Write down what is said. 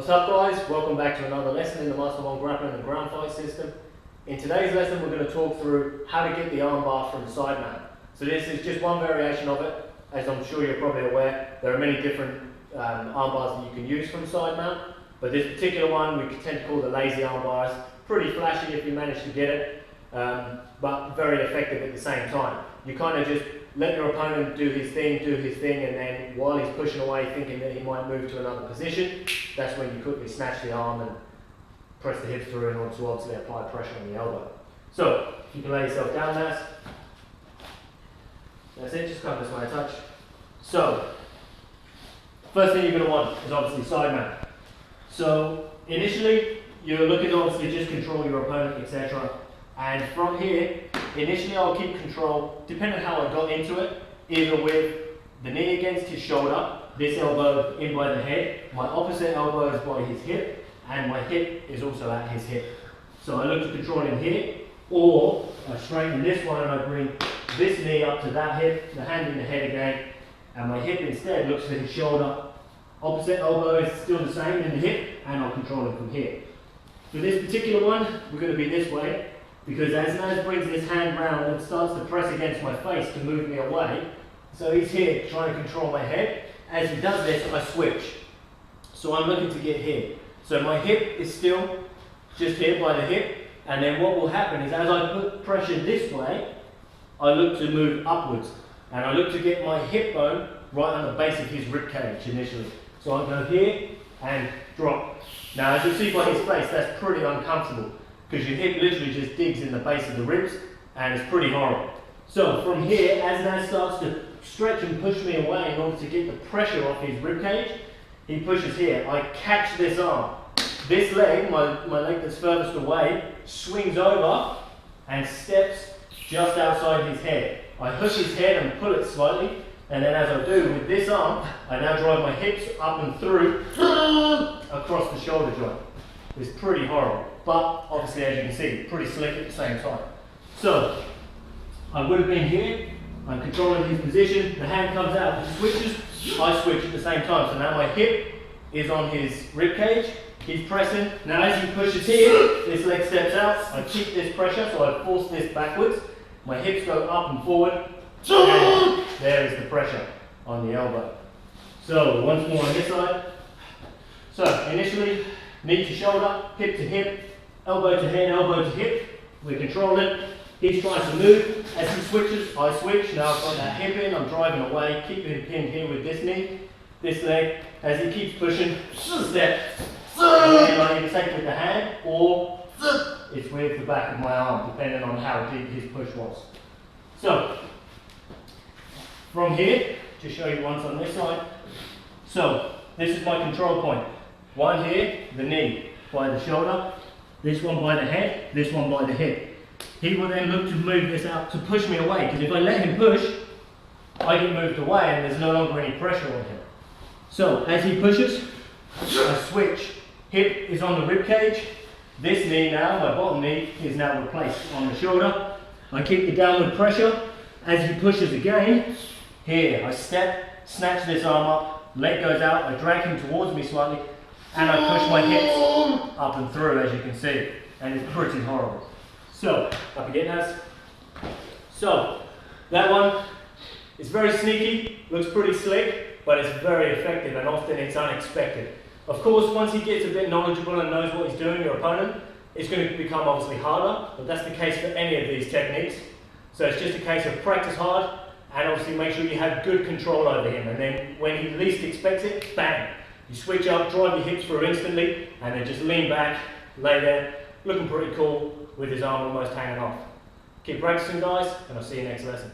What's up guys, welcome back to another lesson in the Master 1 Grappling and Ground Fight system. In today's lesson we're going to talk through how to get the armbar from side mount. So this is just one variation of it. As I'm sure you're probably aware, there are many different armbars that you can use from side mount, but this particular one we tend to call the lazy armbars. Pretty flashy if you manage to get it, but very effective at the same time. You kind of just let your opponent do his thing, and then while he's pushing away thinking that he might move to another position, that's when you quickly snatch the arm and press the hips through in order to obviously apply pressure on the elbow. So, if you can lay yourself down, that's it, just come this way a touch. So, first thing you're going to want is obviously side mount. So, initially, you're looking to obviously just control your opponent, etc. And from here, initially I'll keep control, depending on how I got into it, either with the knee against his shoulder, this elbow in by the head, my opposite elbow is by his hip, and my hip is also at his hip. So I look to control him here, or I straighten this one and I bring this knee up to that hip, the hand in the head again, and my hip instead looks to his shoulder. Opposite elbow is still the same in the hip, and I'll control him from here. For this particular one, we're going to be this way, because as Naz brings his hand round and starts to press against my face to move me away, so he's here trying to control my head. As he does this, I switch. So I'm looking to get here. So my hip is still just here by the hip, and then what will happen is as I put pressure this way, I look to move upwards, and I look to get my hip bone right on the base of his rib cage initially. So I go here and drop. Now as you see by his face, that's pretty uncomfortable, because your hip literally just digs in the base of the ribs, and it's pretty horrible. So from here, as Naz starts to stretch and push me away in order to get the pressure off his rib cage, he pushes here. I catch this arm. This leg, my leg that's furthest away, swings over and steps just outside his head. I hook his head and pull it slightly, and then as I do with this arm, I now drive my hips up and through across the shoulder joint. It's pretty horrible, but obviously as you can see, pretty slick at the same time. So, I would have been here, I'm controlling his position, the hand comes out, he switches, I switch at the same time. So now my hip is on his rib cage, he's pressing. Now as he pushes here, this leg steps out, I keep this pressure, so I force this backwards, my hips go up and forward, and there is the pressure on the elbow. So once more on this side. So initially, knee to shoulder, hip to hip, elbow to head, elbow to hip. We're controlling. He's trying to move. As he switches, I switch. Now I've got that hip in, I'm driving away, keeping him pinned here with this knee, this leg. As he keeps pushing, step. And I either take it with the hand or it's with the back of my arm, depending on how deep his push was. So, from here, to show you once on this side. So, this is my control point. One here, the knee by the shoulder, this one by the head, this one by the hip. He will then look to move this out to push me away, because if I let him push, I get moved away and there's no longer any pressure on him. So as he pushes, I switch. Hip is on the rib cage. This knee now, my bottom knee, is now replaced on the shoulder. I keep the downward pressure. As he pushes again, here I step, snatch this arm up, leg goes out, I drag him towards me slightly, and I push my hips up and through, as you can see, and it's pretty horrible. So, up again, Naz. So, that one is very sneaky, looks pretty slick, but it's very effective and often it's unexpected. Of course, once he gets a bit knowledgeable and knows what he's doing, your opponent, it's going to become obviously harder, but that's the case for any of these techniques. So it's just a case of practice hard, and obviously make sure you have good control over him, and then when he least expects it, bang! You switch up, drive your hips through instantly, and then just lean back, lay there, looking pretty cool with his arm almost hanging off. Keep practicing guys, and I'll see you next lesson.